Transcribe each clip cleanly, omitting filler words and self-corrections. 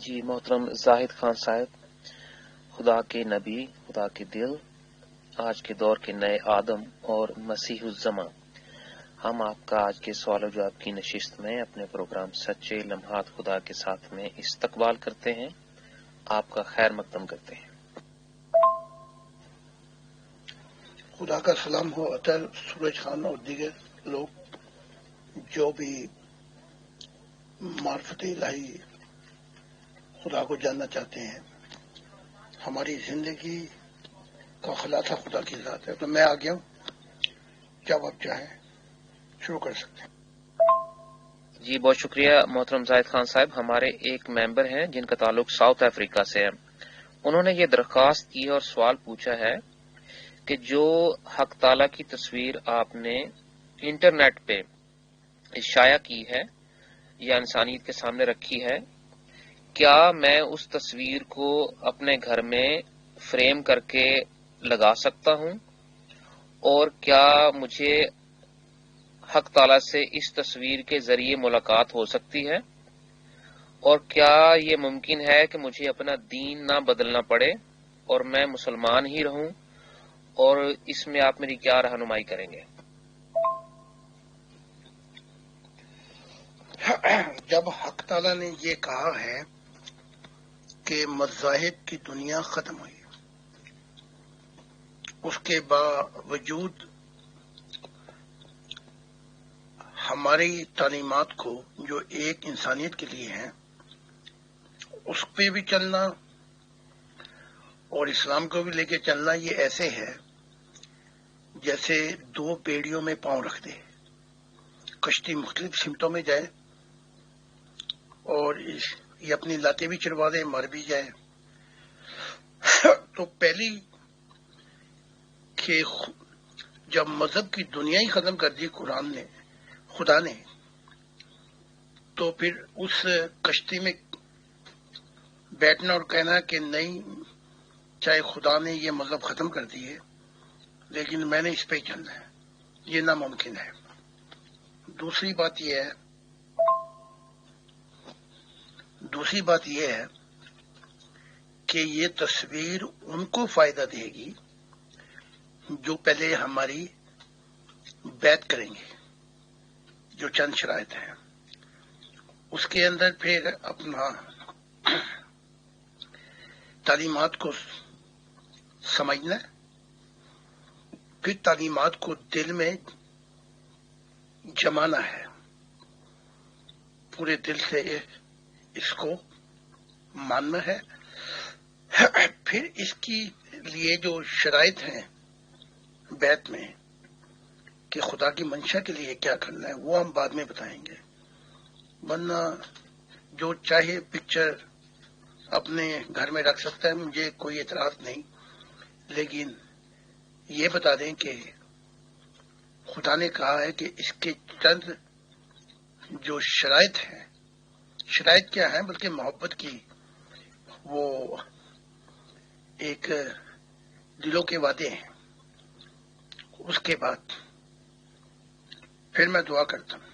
جی محترم زاہد خان صاحب، خدا کے نبی، خدا کے دل، آج کے دور کے نئے آدم اور مسیح الزماں، ہم آپ کا آج کے سوال و جواب کی نشست میں اپنے پروگرام سچے لمحات خدا کے ساتھ میں استقبال کرتے ہیں، آپ کا خیر مقدم کرتے ہیں۔ خدا کا سلام ہو اطہر، سورج خان اور دیگر لوگ جو بھی معرفت الہی خدا کو جاننا چاہتے ہیں۔ ہماری زندگی کا خلاصہ خدا کی ذات ہے، تو میں آ گیا ہوں، جب آپ چاہیں شروع کر سکتے ہیں۔ جی بہت شکریہ محترم زاہد خان صاحب۔ ہمارے ایک ممبر ہیں جن کا تعلق ساؤتھ افریقہ سے ہے، انہوں نے یہ درخواست کی اور سوال پوچھا ہے کہ جو حق تعالی کی تصویر آپ نے انٹرنیٹ پہ شائع کی ہے یا انسانیت کے سامنے رکھی ہے، کیا میں اس تصویر کو اپنے گھر میں فریم کر کے لگا سکتا ہوں، اور کیا مجھے حق تعالی سے اس تصویر کے ذریعے ملاقات ہو سکتی ہے، اور کیا یہ ممکن ہے کہ مجھے اپنا دین نہ بدلنا پڑے اور میں مسلمان ہی رہوں، اور اس میں آپ میری کیا رہنمائی کریں گے؟ جب حق تعالیٰ نے یہ کہا ہے کہ مذاہب کی دنیا ختم ہوئی، اس کے باوجود ہماری تعلیمات کو جو ایک انسانیت کے لیے ہیں اس پہ بھی چلنا اور اسلام کو بھی لے کے چلنا، یہ ایسے ہے جیسے دو بیڑیوں میں پاؤں رکھ دے، کشتی مختلف سمتوں میں جائے اور یہ اپنی لاتیں بھی چڑوا دے، مر بھی جائے۔ تو پہلی کہ جب مذہب کی دنیا ہی ختم کر دی قرآن نے، خدا نے، تو پھر اس کشتی میں بیٹھنا اور کہنا کہ نہیں، چاہے خدا نے یہ مذہب ختم کر دیے لیکن میں نے اس پہ ہی چلنا ہے، یہ ناممکن ہے۔ دوسری بات یہ ہے کہ یہ تصویر ان کو فائدہ دے گی جو پہلے ہماری بیعت کریں گے، جو چند شرائط ہیں اس کے اندر پھر اپنا تعلیمات کو سمجھنا، پھر تعلیمات کو دل میں جمانا ہے، پورے دل سے اس کو ماننا ہے، پھر اس کی لیے جو شرائط ہیں بیعت میں کہ خدا کی منشا کے لیے کیا کرنا ہے وہ ہم بعد میں بتائیں گے، ورنہ جو چاہے پکچر اپنے گھر میں رکھ سکتا ہے، مجھے کوئی اعتراض نہیں، لیکن یہ بتا دیں کہ خدا نے کہا ہے کہ اس کے چند جو شرائط ہیں، شرائط کیا ہیں بلکہ محبت کی، وہ ایک دلوں کے وعدے ہیں۔ اس کے بعد پھر میں دعا کرتا ہوں،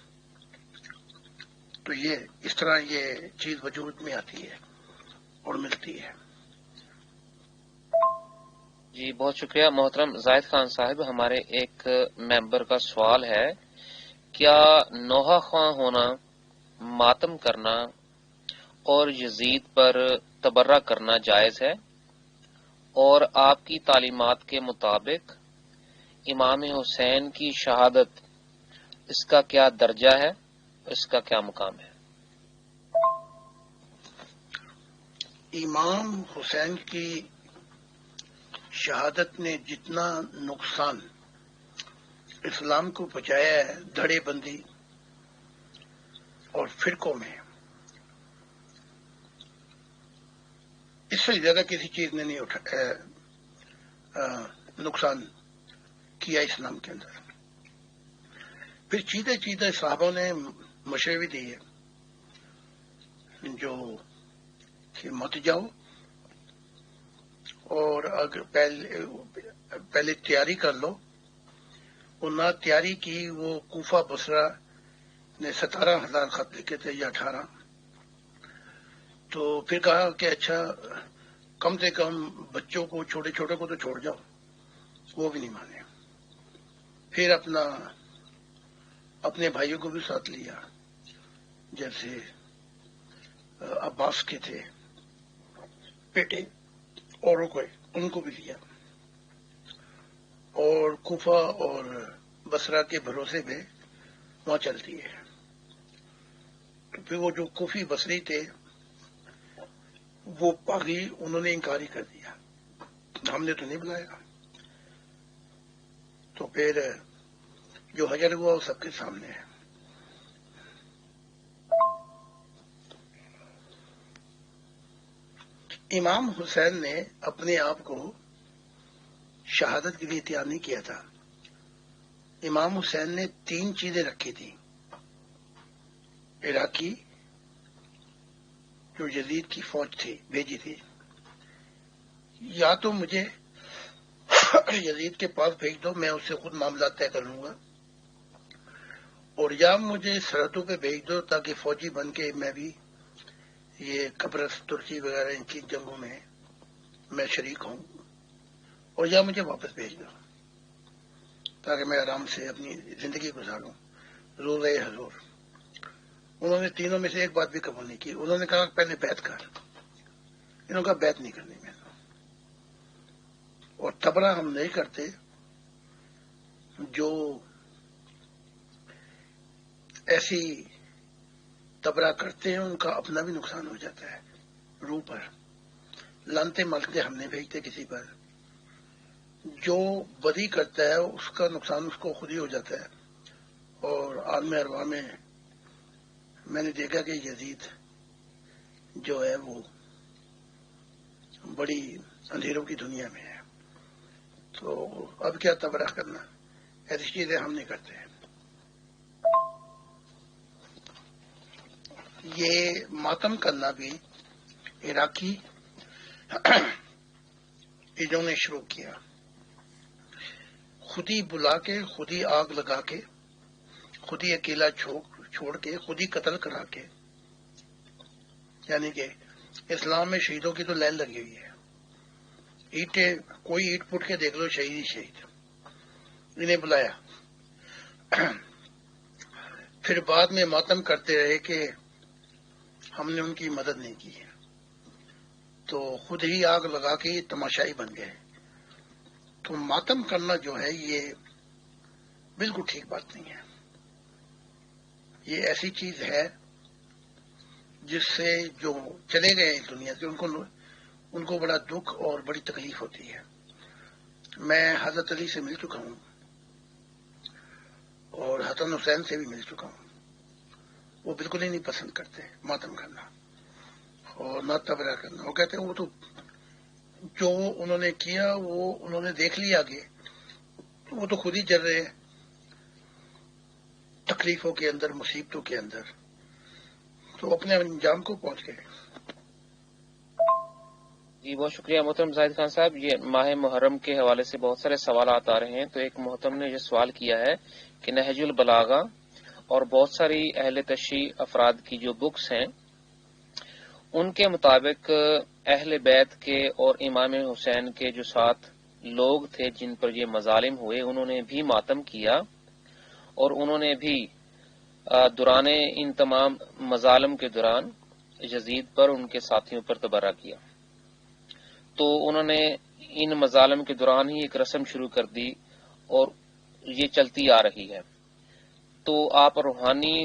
تو یہ اس طرح یہ چیز وجود میں آتی ہے اور ملتی ہے۔ جی بہت شکریہ محترم زاہد خان صاحب۔ ہمارے ایک ممبر کا سوال ہے، کیا نوحہ خواں ہونا، ماتم کرنا اور یزید پر تبرہ کرنا جائز ہے، اور آپ کی تعلیمات کے مطابق امام حسین کی شہادت اس کا کیا درجہ ہے، اس کا کیا مقام ہے؟ امام حسین کی شہادت نے جتنا نقصان اسلام کو پہنچایا ہے دھڑے بندی اور فرقوں میں، اس سے زیادہ کسی چیز نے نہیں نقصان کیا اسلام کے اندر۔ پھر چیتے چیتے صحابوں نے مشورے بھی دیے جو کہ مت جاؤ، اور اگر پہلے تیاری کر لو، اور نہ تیاری کی، وہ کوفہ بصرہ نے 17,000 خط لکھے تھے یا 18، تو تو پھر کہا کہ اچھا کم سے کم بچوں کو چھوٹے چھوٹے کو تو چھوڑ جاؤ، وہ بھی نہیں مانے. پھر اپنے بھائیوں کو بھی ساتھ لیا، جیسے عباس کے تھے بیٹے اور ان کو بھی لیا، اور کوفہ اور بصرہ کے بھروسے پہ وہاں چلتی ہے. تو پھر وہ جو کوفی بصری تھے وہ باغی، انہوں نے انکار ہی کر دیا، ہم نے تو نہیں بلایا. تو پھر جو حجر ہوا وہ سب کے سامنے ہے. امام حسین نے اپنے آپ کو شہادت کے لیے تیار نہیں کیا تھا. امام حسین نے 3 چیزیں رکھی تھیں. عراقی جو یزید کی فوج تھی بھیجی تھی، یا تو مجھے یزید کے پاس بھیج دو، میں اس سے خود معاملات طے کر لوں گا، اور یا مجھے سرحدوں پہ بھیج دو تاکہ فوجی بن کے میں بھی یہ قبرص ترکی وغیرہ ان کی جنگوں میں شریک ہوں، اور یا مجھے واپس بھیج دو تاکہ میں آرام سے اپنی زندگی گزاروں. روزہ حضور. انہوں نے تینوں میں سے ایک بات بھی قبول نہیں کی. انہوں نے کہا پہلے بیعت کر، انہوں نے کہا بیعت نہیں کرنی میں، اور تبرہ ہم نہیں کرتے. جو ایسی تبرہ کرتے ہیں ان کا اپنا بھی نقصان ہو جاتا ہے. روح پر لانتے مالتے ہم نہیں بھیجتے کسی پر. جو بدی کرتا ہے اس کا نقصان اس کو خود ہی ہو جاتا ہے. اور عالم ارواح میں نے دیکھا کہ یزید جو ہے وہ بڑی اندھیروں کی دنیا میں ہے. تو اب کیا تبرہ کرنا، ایسی چیزیں ہم نہیں کرتے. یہ ماتم کرنا بھی عراقی انہوں نے شروع کیا، خود ہی بلا کے، خود ہی آگ لگا کے، خود ہی اکیلا چھوڑ کے، خود ہی قتل کرا کے. یعنی کہ اسلام میں شہیدوں کی تو لائن لگی ہوئی ہے. اینٹیں کوئی اینٹ پٹ کے دیکھ لو، شہید ہی شہید. انہیں بلایا، پھر بعد میں ماتم کرتے رہے کہ ہم نے ان کی مدد نہیں کی، تو خود ہی آگ لگا کے تماشائی بن گئے. تو ماتم کرنا جو ہے یہ بالکل ٹھیک بات نہیں ہے. یہ ایسی چیز ہے جس سے جو چلے گئے اس دنیا سے ان کو بڑا دکھ اور بڑی تکلیف ہوتی ہے. میں حضرت علی سے مل چکا ہوں اور حسن حسین سے بھی مل چکا ہوں. وہ بالکل ہی نہیں پسند کرتے ماتم کرنا اور نہ تبرہ کرنا. وہ کہتے ہیں وہ تو جو انہوں نے کیا وہ انہوں نے دیکھ لیا آگے، وہ تو خود ہی جل رہے ہیں تکلیفوں کے اندر، مصیبتوں کے اندر، تو اپنے انجام کو پہنچ گئے. جی بہت شکریہ محترم زاہد خان صاحب. یہ ماہ محرم کے حوالے سے بہت سارے سوالات آ رہے ہیں. تو ایک محترم نے یہ سوال کیا ہے کہ نہج البلاغہ اور بہت ساری اہل تشیع افراد کی جو بکس ہیں ان کے مطابق اہل بیت کے اور امام حسین کے جو 7 لوگ تھے جن پر یہ مظالم ہوئے، انہوں نے بھی ماتم کیا اور انہوں نے بھی دوران ان تمام مظالم کے دوران یزید پر ان کے ساتھیوں پر تبرہ کیا. تو انہوں نے ان مظالم کے دوران ہی ایک رسم شروع کر دی اور یہ چلتی آ رہی ہے. تو آپ روحانی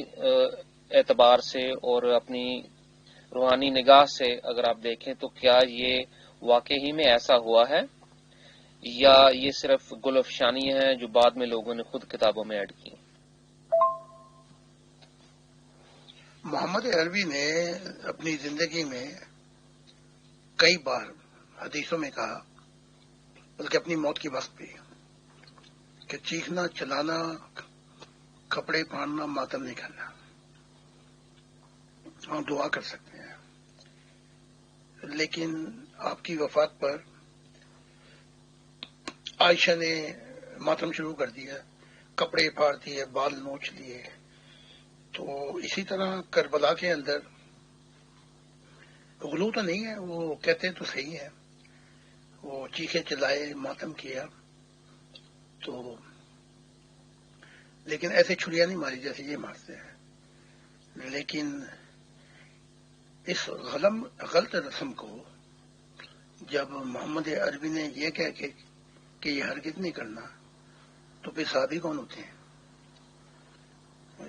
اعتبار سے اور اپنی روحانی نگاہ سے اگر آپ دیکھیں تو کیا یہ واقعی میں ایسا ہوا ہے یا یہ صرف گل افشانی ہے جو بعد میں لوگوں نے خود کتابوں میں ایڈ کی؟ محمد عربی نے اپنی زندگی میں کئی بار حدیثوں میں کہا، بلکہ اپنی موت کی وقت بھی، کہ چیخنا، چلانا، کپڑے پہننا، ماتم نہیں کرنا. ہم دعا کر سکتے ہیں، لیکن آپ کی وفات پر عائشہ نے ماتم شروع کر دیا، کپڑے پھاڑ دیے، بال نوچ لیے. تو اسی طرح کربلا کے اندر غلو تو نہیں ہے، وہ کہتے تو صحیح ہے، وہ چیخے چلائے ماتم کیا، تو لیکن ایسے چھڑیاں نہیں ماری جیسے یہ مارتے ہیں. لیکن اس غلط رسم کو جب محمد عربی نے یہ کہہ کے کہ یہ ہرگز نہیں کرنا، تو پھر صحابی کون ہوتے ہیں؟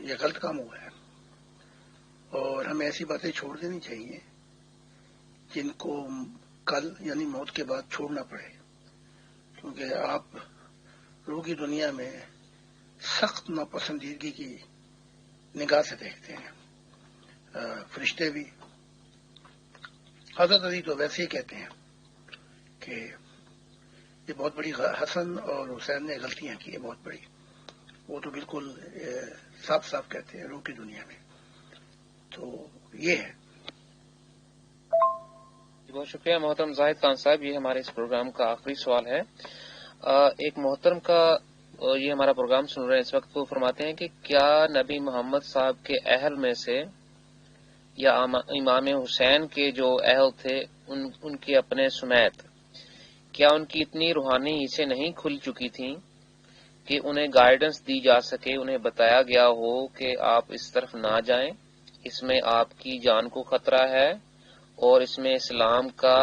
یہ غلط کام ہوا ہے، اور ہمیں ایسی باتیں چھوڑ دینی چاہیے جن کو کل یعنی موت کے بعد چھوڑنا پڑے، کیونکہ آپ روح کی دنیا میں سخت ناپسندیدگی کی نگاہ سے دیکھتے ہیں. فرشتے بھی، حضرت علی تو ویسے ہی کہتے ہیں کہ یہ بہت بڑی حسن اور حسین نے غلطیاں کی ہیں بہت بڑی، وہ تو بالکل صاف صاف کہتے ہیں روح کی دنیا میں. تو یہ ہے. بہت شکریہ محترم زاہد خان صاحب. یہ ہمارے اس پروگرام کا آخری سوال ہے. ایک محترم کا یہ ہمارا پروگرام سن رہے ہیں اس وقت، وہ فرماتے ہیں کہ کیا نبی محمد صاحب کے اہل میں سے یا امام حسین کے جو اہل تھے ان کے اپنے سمیت، کیا ان کی اتنی روحانی حصیں نہیں کھل چکی تھیں کہ انہیں گائیڈنس دی جا سکے، انہیں بتایا گیا ہو کہ آپ اس طرف نہ جائیں، اس میں آپ کی جان کو خطرہ ہے اور اس میں اسلام کا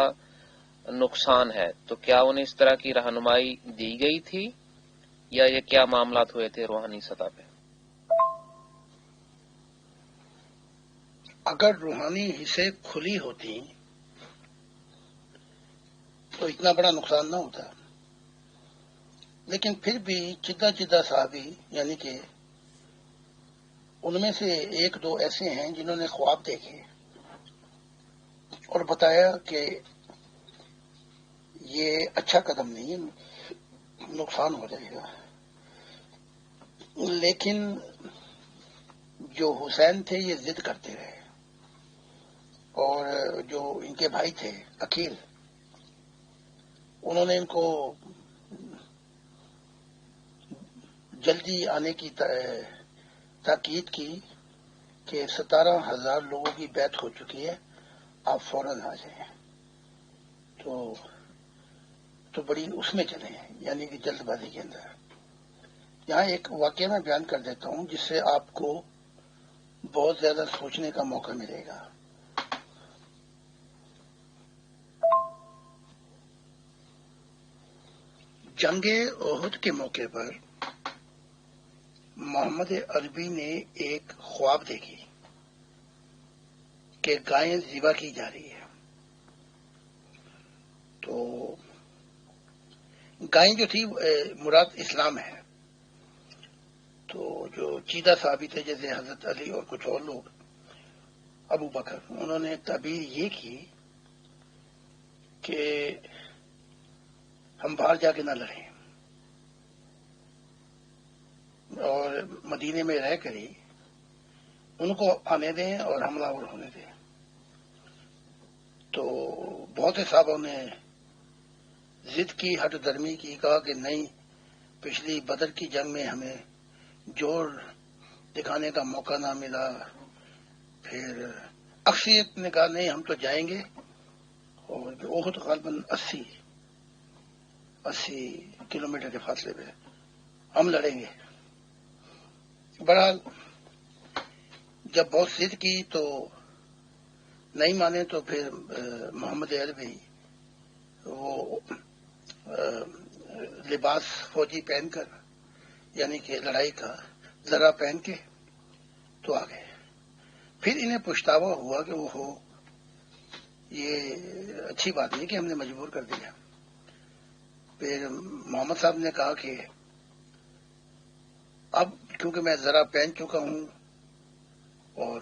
نقصان ہے؟ تو کیا انہیں اس طرح کی رہنمائی دی گئی تھی، یا یہ کیا معاملات ہوئے تھے روحانی سطح پہ؟ اگر روحانی حصے کھلی ہوتی تو اتنا بڑا نقصان نہ ہوتا. لیکن پھر بھی چدہ صحابی، یعنی کہ ان میں سے ایک دو ایسے ہیں جنہوں نے خواب دیکھے اور بتایا کہ یہ اچھا قدم نہیں ہے، نقصان ہو جائے گا. لیکن جو حسین تھے یہ ضد کرتے رہے، اور جو ان کے بھائی تھے عقیل، انہوں نے ان کو جلدی آنے کی تاکید کی کہ 17,000 لوگوں کی بیعت ہو چکی ہے، آپ فوراً آ جائیں. تو بڑی اس میں چلے ہیں، یعنی کہ جلد بازی کے اندر. یہاں ایک واقعہ میں بیان کر دیتا ہوں جس سے آپ کو بہت زیادہ سوچنے کا موقع ملے گا. جنگ احد کے موقع پر محمد عربی نے ایک خواب دیکھی کہ گائیں ذبح کی جا رہی ہے. تو گائیں جو تھی مراد اسلام ہے. تو جو چیدہ صحابی تھے جیسے حضرت علی اور کچھ اور لوگ، ابو بکر، انہوں نے تعبیر یہ کی کہ ہم باہر جا کے نہ لڑیں اور مدینے میں رہ کر ہی ان کو آنے دیں اور حملہ آور ہونے دیں. تو بہت سے صحابوں نے ضد کی، ہٹ درمی کی، کہا کہ نہیں، پچھلی بدر کی جنگ میں ہمیں جوڑ دکھانے کا موقع نہ ملا. پھر اکثریت نے کہا نہیں ہم تو جائیں گے، اور احد غالباً 80 کلومیٹر کے فاصلے پہ ہم لڑیں گے. بہرحال جب بہت ضد کی تو نہیں مانے، تو پھر محمد عربی وہ لباس فوجی پہن کر، یعنی کہ لڑائی کا ذرا پہن کے تو آ گئے. پھر انہیں پچھتاوا ہوا کہ وہ ہو یہ اچھی بات نہیں کہ ہم نے مجبور کر دیا. پھر محمد صاحب نے کہا کہ اب کیونکہ میں ذرا پہن چکا ہوں اور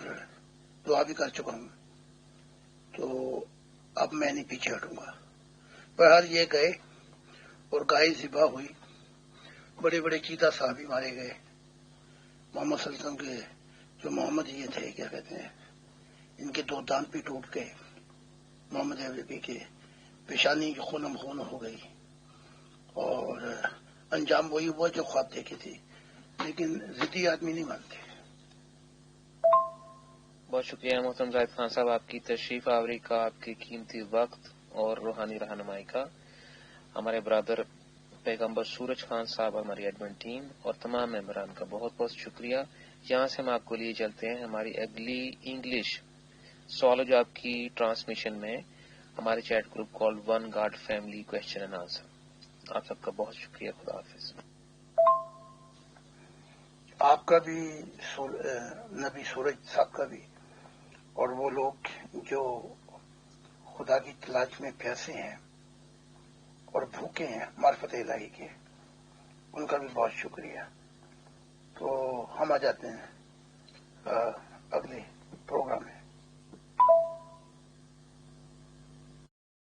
دعا بھی کر چکا ہوں، تو اب میں نہیں پیچھے ہٹوں گا. بہرحال یہ گئے اور گائے ذبح ہوئی، بڑے بڑے چیتا صحابی مارے گئے. محمد صلی اللہ علیہ وسلم کے جو محمد یہ تھے کیا کہتے ہیں، ان کے 2 دانت بھی ٹوٹ گئے. محمد عربی کے پیشانی کی خونم خون ہو گئی، اور انجام وہی ہوا جو خواب دیکھی تھی. لیکن ضدی آدمی نہیں مانتے. بہت شکریہ محترم زاہد خان صاحب آپ کی تشریف آوری کا، آپ کے قیمتی وقت اور روحانی رہنمائی کا۔ ہمارے برادر پیغمبر سورج خان صاحب، ہماری ایڈمن ٹیم اور تمام ممبران کا بہت بہت شکریہ۔ یہاں سے ہم آپ کو لیے چلتے ہیں ہماری اگلی انگلش سوال و جواب کی ٹرانسمیشن میں ہمارے chat group call one God family question and answer. آپ سب کا بہت شکریہ، خدا حافظ۔ آپ کا بھی، نبی سورج صاحب کا بھی، اور وہ لوگ جو خدا کی تلاش میں پیاسے ہیں اور بھوکے ہیں معرفت الہی کے، ان کا بھی بہت شکریہ۔ تو ہم آ جاتے ہیں اگلے پروگرام میں۔